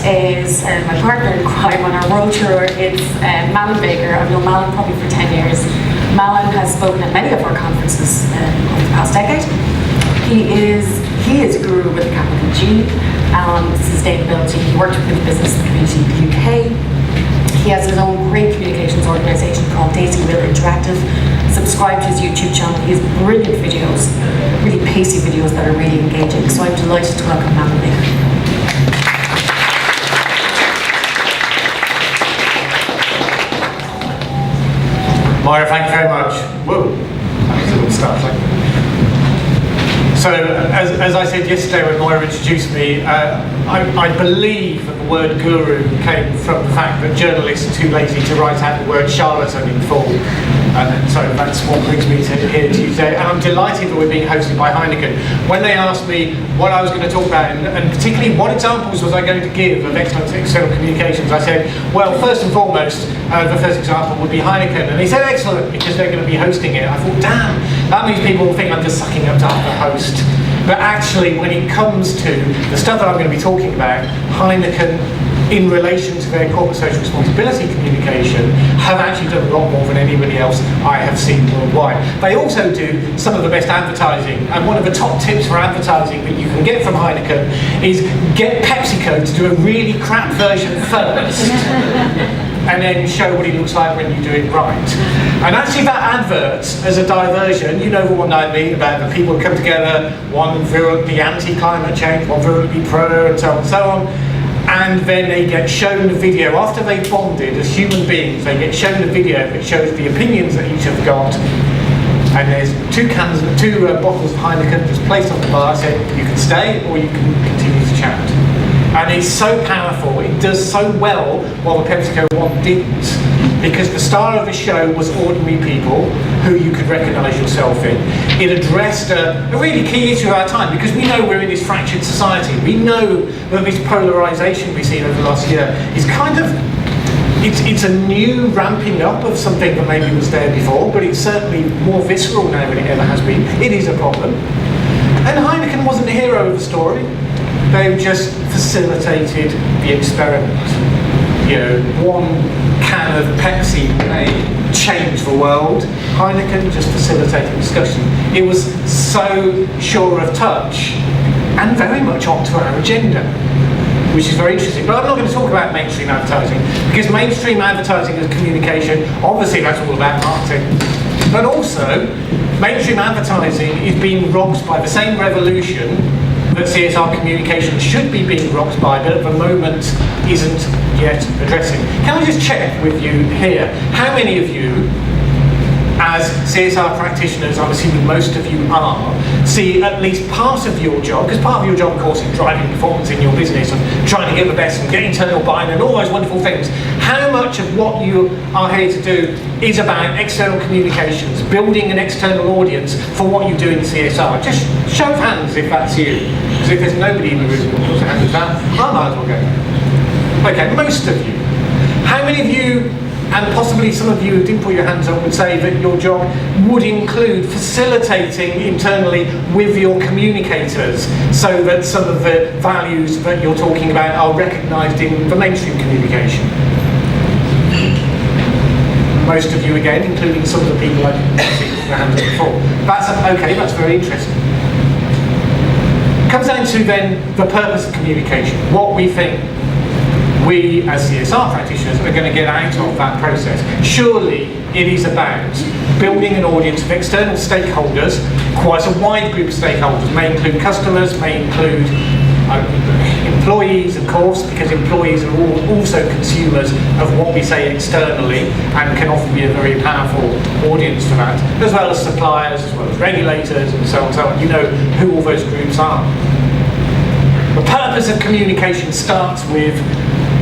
is my partner in crime on our world tour. It's Mallen Baker. I've known Mallen probably for 10 years. Mallen has spoken at many of our conferences over the past decade. He is a guru with a capital G on sustainability. He worked with the business community in the UK. He has his own great communications organisation called Daisy Wheel Interactive. Subscribe to his YouTube channel. He has brilliant videos, really pacey videos that are really engaging. So I'm delighted to welcome Mallen Baker. Moira, thank you very much. Whoa, that was a little startling. So, as I said yesterday when Moira introduced me, I believe that the word guru came from the fact that journalists are too lazy to write out the word charlatan in full. And so that's what brings me here today. And I'm delighted that we're being hosted by Heineken. When they asked me what I was going to talk about, and particularly what examples was I going to give of excellent external communications, I said, well, first and foremost, the first example would be Heineken. And he said, excellent, because they're going to be hosting it. I thought, damn, that means people will think I'm just sucking up to have a host. But actually, when it comes to the stuff that I'm going to be talking about, Heineken, in relation to their corporate social responsibility communication, have actually done a lot more than anybody else I have seen worldwide. They also do some of the best advertising, and one of the top tips for advertising that you can get from Heineken is get PepsiCo to do a really crap version first, and then show what it looks like when you do it right. And actually that advert, as a diversion, you know the one I mean, about the people come together, one virulently anti-climate change, one virulently pro, and so on and so on. And then they get shown the video after they've bonded as human beings. They get shown the video that shows the opinions that each have got. And there's two bottles of Heineken just placed on the bar. Said you can stay or you can continue to chat. And it's so powerful. It does so well, while the PepsiCo one didn't, because the star of the show was ordinary people who you could recognise yourself in. It addressed a really key issue of our time, because we know we're in this fractured society. We know that this polarisation we've seen over the last year is kind of, it's a new ramping up of something that maybe was there before, but it's certainly more visceral now than it ever has been. It is a problem. And Heineken wasn't the hero of the story. They just facilitated the experiment. You know, one can of Pepsi may change the world. Heineken just facilitated discussion. It was so sure of touch and very much onto our agenda, which is very interesting. But I'm not going to talk about mainstream advertising, because mainstream advertising is communication. Obviously that's all about marketing. But also, mainstream advertising is being rocked by the same revolution that CSR communication should be being rocked by, but at the moment isn't yet addressing. Can I just check with you here, how many of you, as CSR practitioners, I'm assuming most of you are, see at least part of your job, because part of your job, of course, is driving performance in your business and trying to get the best and get internal buy-in and all those wonderful things. How much of what you are here to do is about external communications, building an external audience for what you do in CSR? Just show of hands if that's you. Because if there's nobody in the room who puts a hand with that, I might as well go. Okay, most of you. How many of you, and possibly some of you who didn't put your hands up, would say that your job would include facilitating internally with your communicators so that some of the values that you're talking about are recognised in the mainstream communication? Most of you again, including some of the people I've seen put their hands up before. That's okay, that's very interesting. It comes down to then the purpose of communication, what we think we as CSR practitioners are going to get out of that process. Surely it is about building an audience of external stakeholders, quite a wide group of stakeholders, may include customers, may include employees, of course, because employees are also consumers of what we say externally and can often be a very powerful audience for that, as well as suppliers, as well as regulators, and so on and so on. You know who all those groups are. The purpose of communication starts with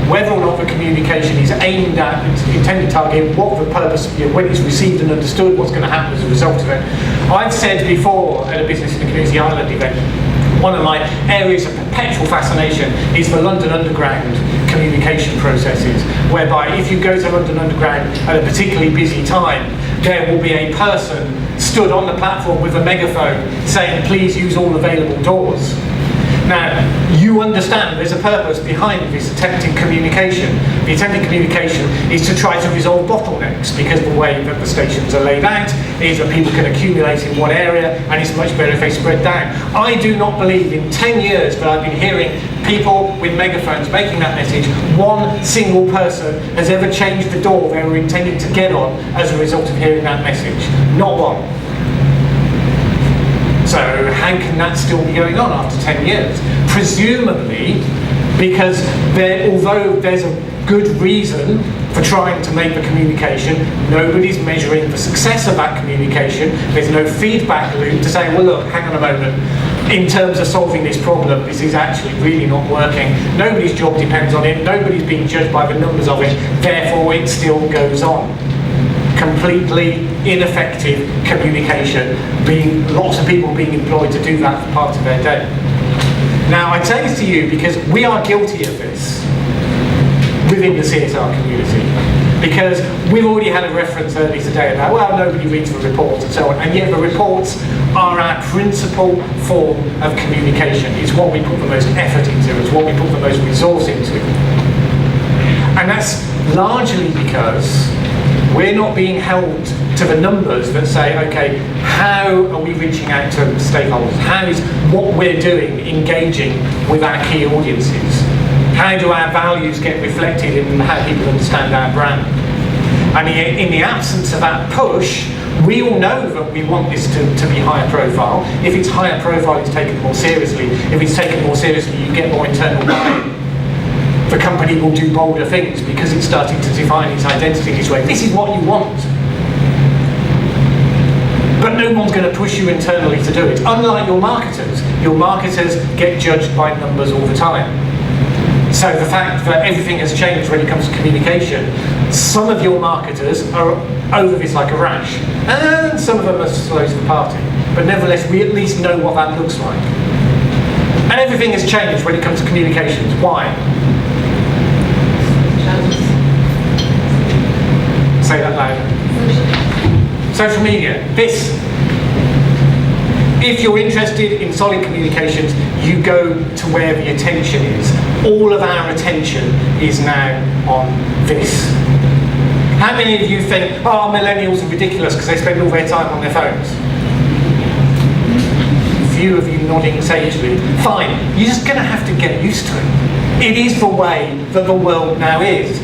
whether or not the communication is aimed at its intended target, what the purpose, when it's received and understood, what's going to happen as a result of it. I've said before at a Business in the Community Ireland event, one of my areas of perpetual fascination is the London Underground communication processes, whereby if you go to London Underground at a particularly busy time, there will be a person stood on the platform with a megaphone saying, please use all available doors. Now, you understand there's a purpose behind this attempted communication. The attempted communication is to try to resolve bottlenecks, because the way that the stations are laid out is that people can accumulate in one area, and it's much better if they spread down. I do not believe in 10 years that I've been hearing people with megaphones making that message, one single person has ever changed the door they were intending to get on as a result of hearing that message. Not one. So how can that still be going on after 10 years? Presumably because although there's a good reason for trying to make the communication, nobody's measuring the success of that communication. There's no feedback loop to say, well look, hang on a moment, in terms of solving this problem, this is actually really not working. Nobody's job depends on it, nobody's being judged by the numbers of it, therefore it still goes on. Completely ineffective communication, lots of people being employed to do that for part of their day. Now I say this to you because we are guilty of this within the CSR community, because we've already had a reference earlier today about, well, nobody reads the reports and so on, and yet the reports are our principal form of communication. It's what we put the most effort into, it's what we put the most resource into. And that's largely because we're not being held to the numbers that say, okay, how are we reaching out to stakeholders? How is what we're doing engaging with our key audiences? How do our values get reflected in how people understand our brand? I mean, in the absence of that push, we all know that we want this to be higher profile. If it's higher profile, it's taken more seriously. If it's taken more seriously, you get more internal buy-in. The company will do bolder things because it's starting to define its identity this way. This is what you want. But no one's going to push you internally to do it. Unlike your marketers get judged by numbers all the time. So the fact that everything has changed when it comes to communication, some of your marketers are over this like a rash, and some of them are slow to the party. But nevertheless, we at least know what that looks like. And everything has changed when it comes to communications. Why? Say that louder. Social media. This. If you're interested in solid communications, you go to where the attention is. All of our attention is now on this. How many of you think, oh, millennials are ridiculous because they spend all their time on their phones? Few of you nodding sagely. Fine, you're just going to have to get used to it. It is the way that the world now is.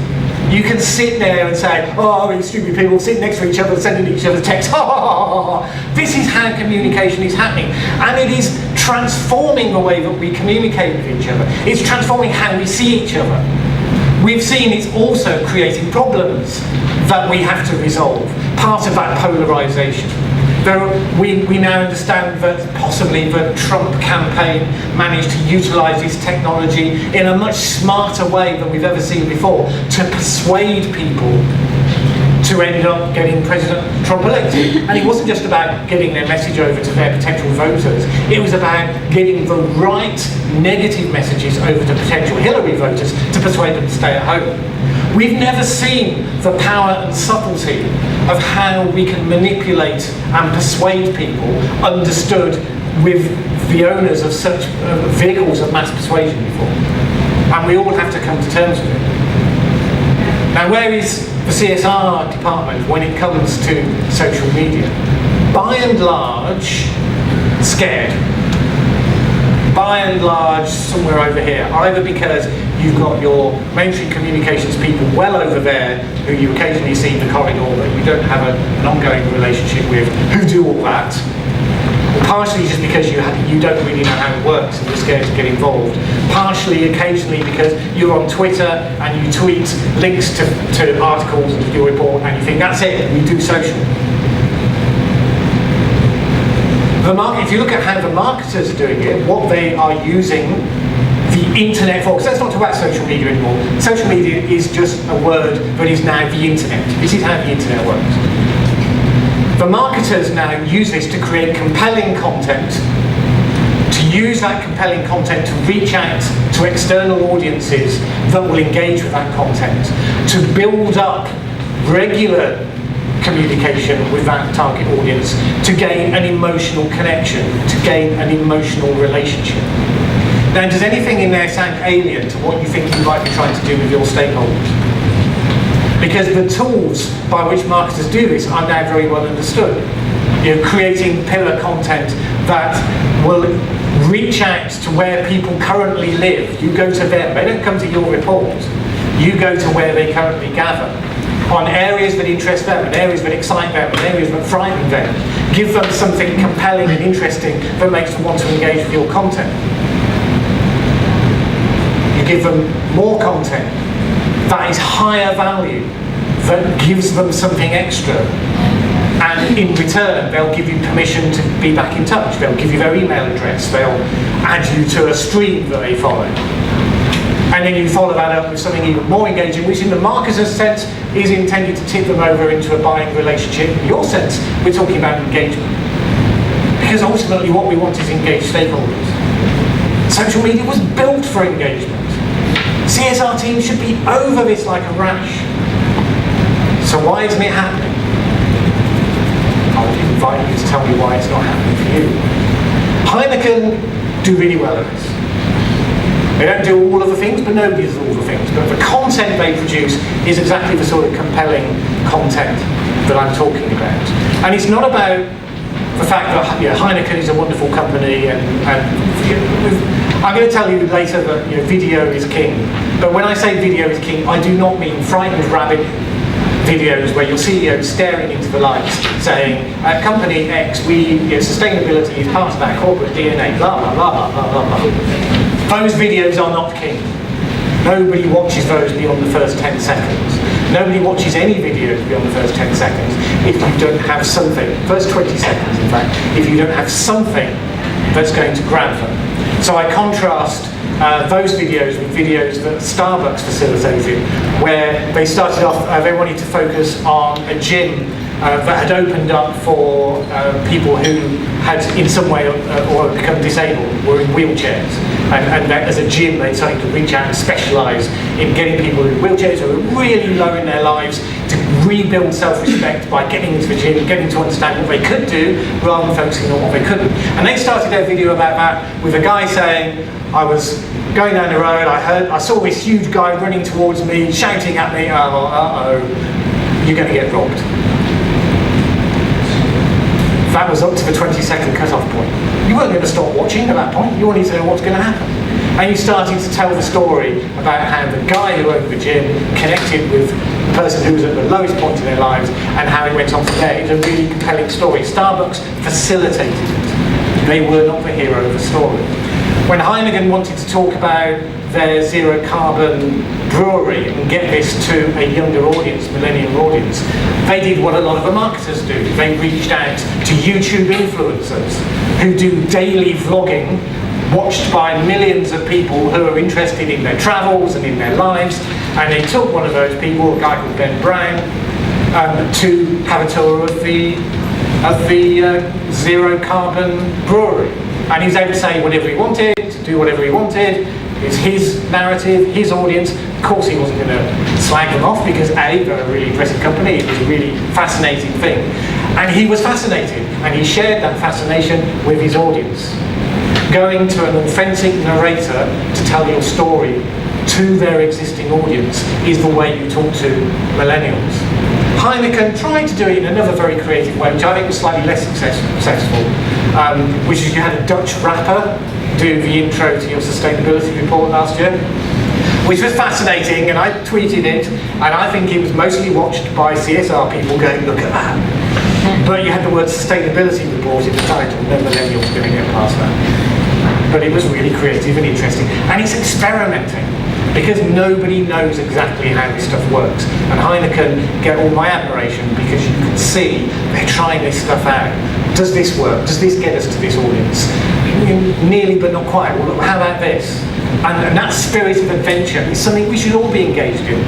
You can sit there and say, oh, these stupid people sit next to each other, sending each other texts. This is how communication is happening. And it is transforming the way that we communicate with each other. It's transforming how we see each other. We've seen it's also creating problems that we have to resolve. Part of that polarization. We now understand that possibly the Trump campaign managed to utilize this technology in a much smarter way than we've ever seen before to persuade people to end up getting President Trump elected. And it wasn't just about getting their message over to their potential voters, it was about getting the right negative messages over to potential Hillary voters to persuade them to stay at home. We've never seen the power and subtlety of how we can manipulate and persuade people understood with the owners of such vehicles of mass persuasion before. And we all have to come to terms with it. Now, where is the CSR department when it comes to social media? By and large, scared. By and large, somewhere over here, either because you've got your mainstream communications people well over there who you occasionally see in the corridor but you don't have an ongoing relationship with, who do all that, or partially just because you don't really know how it works and you're scared to get involved, partially occasionally because you're on Twitter and you tweet links to articles and to your report and you think, that's it, we do social. If you look at how the marketers are doing it, what they are using the internet for, because let's not talk about social media anymore. Social media is just a word that is now the internet. This is how the internet works. The marketers now use this to create compelling content, to use that compelling content to reach out to external audiences that will engage with that content, to build up regular communication with that target audience, to gain an emotional connection, to gain an emotional relationship. Now, does anything in there sound alien to what you think you might be trying to do with your stakeholders? Because the tools by which marketers do this are now very well understood. You know, creating pillar content that will reach out to where people currently live. You go to them, they don't come to your report. You go to where they currently gather, on areas that interest them, and areas that excite them, and areas that frighten them. Give them something compelling and interesting that makes them want to engage with your content. You give them more content that is higher value, that gives them something extra. And in return, they'll give you permission to be back in touch. They'll give you their email address. They'll add you to a stream that they follow. And then you follow that up with something even more engaging, which in the marketer's sense is intended to tip them over into a buying relationship. In your sense, we're talking about engagement. Because ultimately what we want is engaged stakeholders. Social media was built for engagement. CSR teams should be over this like a rash. So why isn't it happening? I would invite you to tell me why it's not happening for you. Heineken do really well at this. They don't do all of the things, but nobody does all the things. But the content they produce is exactly the sort of compelling content that I'm talking about. And it's not about the fact that Heineken is a wonderful company, and I'm going to tell you later that video is king. But when I say video is king, I do not mean frightened rabbit videos where your CEO is staring into the lights saying, at company X, sustainability is part of our corporate DNA, blah, blah, blah, blah, blah, blah. Those videos are not king. Nobody watches those beyond the first 10 seconds. Nobody watches any videos beyond the first 10 seconds if you don't have something, first 20 seconds in fact, if you don't have something that's going to grab them. So I contrast those videos with videos that Starbucks facilitated, where they started off, they wanted to focus on a gym that had opened up for people who had in some way or become disabled, were in wheelchairs. And that as a gym they decided to reach out and specialise in getting people in wheelchairs who are really low in their lives to rebuild self-respect by getting into the gym, getting to understand what they could do rather than focusing on what they couldn't. And they started their video about that with a guy saying, I was going down the road, I saw this huge guy running towards me, shouting at me, uh-oh, you're going to get robbed. That was up to the 20-second cut-off point. You weren't going to stop watching at that point. You wanted to know what's going to happen. And you started to tell the story about how the guy who owned the gym connected with the person who was at the lowest point in their lives and how it went on from there. It's a really compelling story. Starbucks facilitated it. They were not the hero of the story. When Heineken wanted to talk about their zero carbon brewery and get this to a younger audience, millennial audience, they did what a lot of the marketers do. They reached out to YouTube influencers who do daily vlogging, watched by millions of people who are interested in their travels and in their lives, and they took one of those people, a guy called Ben Brown, to have a tour of the zero carbon brewery. And he was able to say whatever he wanted, to do whatever he wanted. It's his narrative, his audience. Of course he wasn't going to slag them off because A, they're a really impressive company, it was a really fascinating thing. And he was fascinated, and he shared that fascination with his audience. Going to an authentic narrator to tell your story to their existing audience is the way you talk to millennials. Heineken tried to do it in another very creative way, which I think was slightly less successful, which is you had a Dutch rapper do the intro to your sustainability report last year, which was fascinating, and I tweeted it, and I think it was mostly watched by CSR people going, look at that. But you had the word sustainability report in the title, no millennials going to get past that. But it was really creative and interesting, and it's experimenting, because nobody knows exactly how this stuff works. And Heineken get all my admiration because you can see they're trying this stuff out. Does this work? Does this get us to this audience? Nearly, but not quite. Well, how about this? And that spirit of adventure is something we should all be engaged in.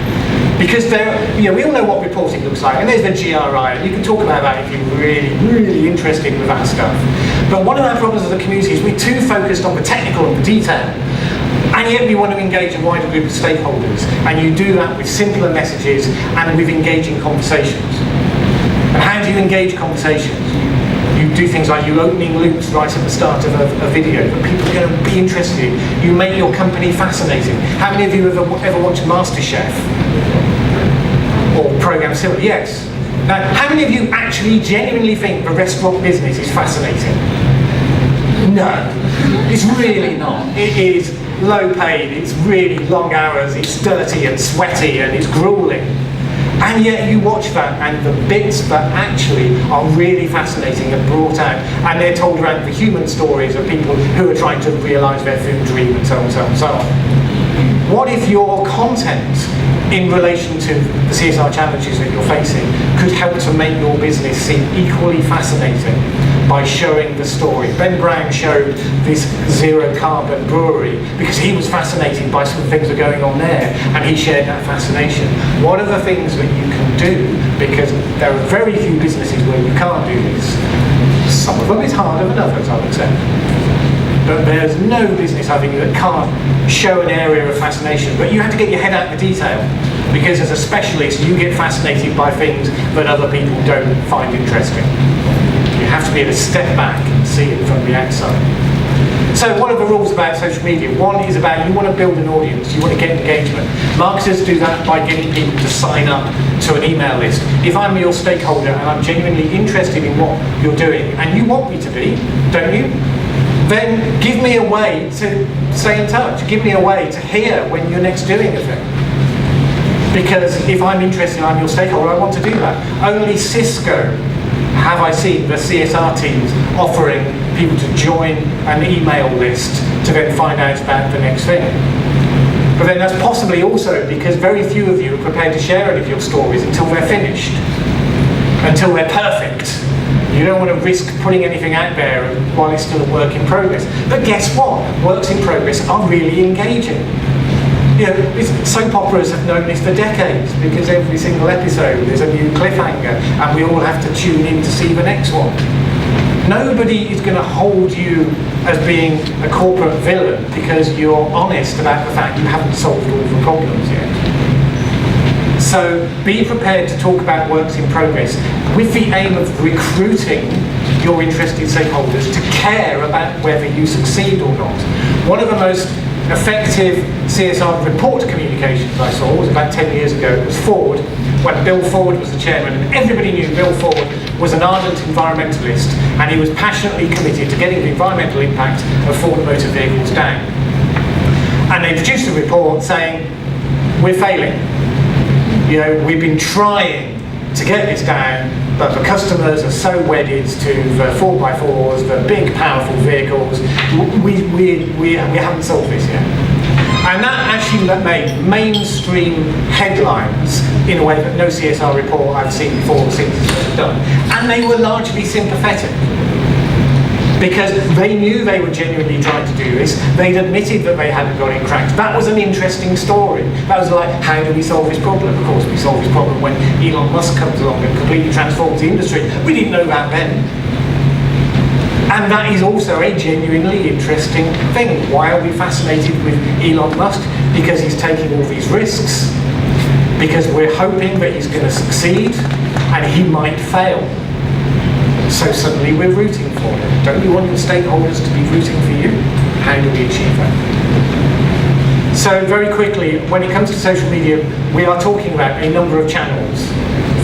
Because we all know what reporting looks like, and there's the GRI, and you can talk about that if you're really, really interested with that stuff. But one of our problems as a community is we're too focused on the technical and the detail. And yet we want to engage a wider group of stakeholders, and you do that with simpler messages and with engaging conversations. And how do you engage conversations? You You do things like you opening loops right at the start of a video that people are going to be interested in. You make your company fascinating. How many of you have ever watched MasterChef? Or Program Silver? Yes. Now, how many of you actually genuinely think the restaurant business is fascinating? No, it's really not. It is low paid, it's really long hours, it's dirty and sweaty and it's grueling. And yet you watch that and the bits that actually are really fascinating are brought out, and they're told around the human stories of people who are trying to realise their food dream and so on, so on, so on. What if your content in relation to the CSR challenges that you're facing could help to make your business seem equally fascinating by showing the story? Ben Brown showed this zero carbon brewery because he was fascinated by some things that are going on there, and he shared that fascination. What are the things that you can do? Because there are very few businesses where you can't do this. Some of them is harder than others, I would say. But there's no business, I think, that can't show an area of fascination. But you have to get your head out the detail, because as a specialist, you get fascinated by things that other people don't find interesting. You have to be able to step back and see it from the outside. So what are the rules about social media? One is about you want to build an audience, you want to get engagement. Marketers do that by getting people to sign up to an email list. If I'm your stakeholder and I'm genuinely interested in what you're doing, and you want me to be, don't you? Then give me a way to stay in touch. Give me a way to hear when you're next doing a thing. Because if I'm interested, I'm your stakeholder, I want to do that. Only Cisco have I seen the CSR teams offering people to join an email list to then find out about the next thing. But then that's possibly also because very few of you are prepared to share any of your stories until they're finished, until they're perfect. You don't want to risk putting anything out there while it's still a work in progress. But guess what? Works in progress are really engaging. You know, soap operas have known this for decades, because every single episode is a new cliffhanger and we all have to tune in to see the next one. Nobody is going to hold you as being a corporate villain because you're honest about the fact you haven't solved all the problems yet. So be prepared to talk about works in progress with the aim of recruiting your interested stakeholders to care about whether you succeed or not. One of the most effective CSR report communications I saw was about 10 years ago. It was Ford, when Bill Ford was the chairman, and everybody knew Bill Ford was an ardent environmentalist, and he was passionately committed to getting the environmental impact of Ford motor vehicles down. And they produced a report saying, we're failing. You know, we've been trying to get this down, but the customers are so wedded to the 4x4s, the big, powerful vehicles. We haven't solved this yet. And that actually made mainstream headlines in a way that no CSR report I've seen before or since has done. And they were largely sympathetic, because they knew they were genuinely trying to do this. They'd admitted that they hadn't got it cracked. That was an interesting story. That was like, how do we solve this problem? Of course, we solve this problem when Elon Musk comes along and completely transforms the industry. We didn't know that then. And that is also a genuinely interesting thing. Why are we fascinated with Elon Musk? Because he's taking all these risks. Because we're hoping that he's going to succeed, and he might fail. So suddenly we're rooting for him. Don't you want your stakeholders to be rooting for you? How do we achieve that? So very quickly, when it comes to social media, we are talking about a number of channels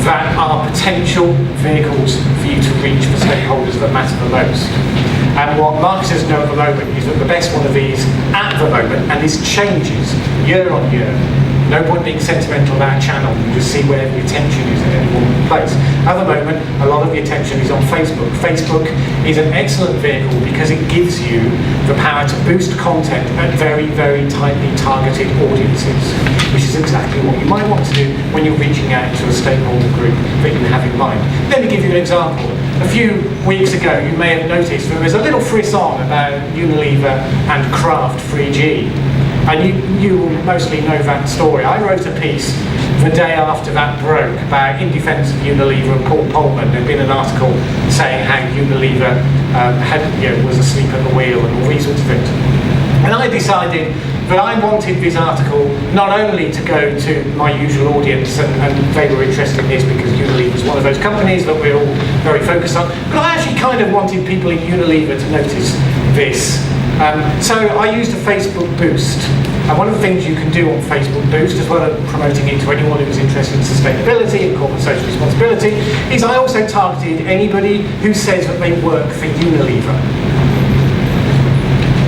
that are potential vehicles for you to reach the stakeholders that matter the most. And what marketers know at the moment is that the best one of these at the moment, and this changes year on year, no point being sentimental about a channel, you just see where the attention is at any one place. At the moment, a lot of the attention is on Facebook. Facebook is an excellent vehicle because it gives you the power to boost content at very, very tightly targeted audiences, which is exactly what you might want to do when you're reaching out to a stakeholder group that you have in mind. Let me give you an example. A few weeks ago, you may have noticed there was a little frisson about Unilever and Kraft 3G. And you will mostly know that story. I wrote a piece the day after that broke about in defence of Unilever and Paul Polman. There'd been an article saying how Unilever was asleep at the wheel and all these sorts of things. And I decided But I wanted this article not only to go to my usual audience, and they were interested in this because Unilever is one of those companies that we're all very focused on, but I actually kind of wanted people in Unilever to notice this. So I used a Facebook boost. And one of the things you can do on Facebook Boost, as well as promoting it to anyone who's interested in sustainability and corporate social responsibility, is I also targeted anybody who says that they work for Unilever.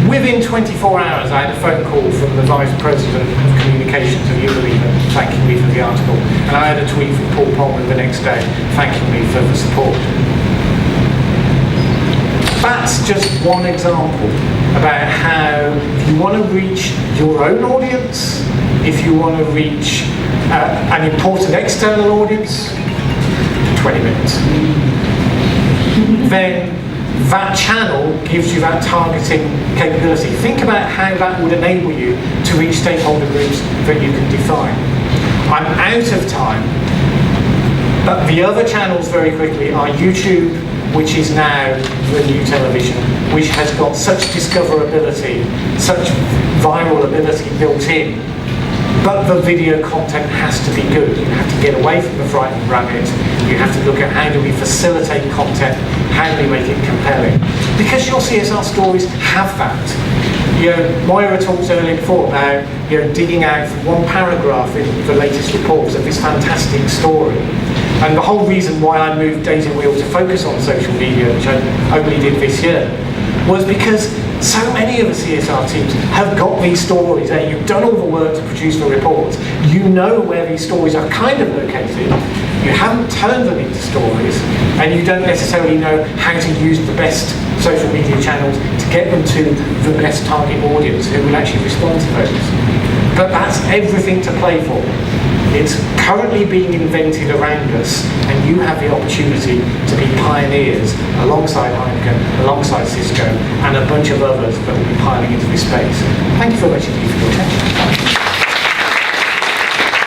Within 24 hours, I had a phone call from the Vice President of Communications of Unilever thanking me for the article, and I had a tweet from Paul Polman the next day thanking me for the support. That's just one example about how if you want to reach your own audience, if you want to reach an important external audience, 20 minutes, then that channel gives you that targeting capability. Think about how that would enable you to reach stakeholder groups that you can define. I'm out of time, but the other channels very quickly are YouTube, which is now the new television, which has got such discoverability, such viral ability built in. But the video content has to be good. You have to get away from the frightened rabbit. You have to look at how do we facilitate content, how do we make it compelling. Because your CSR stories have that. You know, Moira talked earlier before about digging out from one paragraph in the latest reports of this fantastic story. And the whole reason why I moved Data Wheel to focus on social media, which I only did this year, was because so many of the CSR teams have got these stories, and you've done all the work to produce the reports. You know where these stories are kind of located. You haven't turned them into stories, and you don't necessarily know how to use the best social media channels to get them to the best target audience who will actually respond to those. But that's everything to play for. It's currently being invented around us, and you have the opportunity to be pioneers alongside Heineken, alongside Cisco, and a bunch of others that will be piling into this space. Thank you very much indeed for your attention.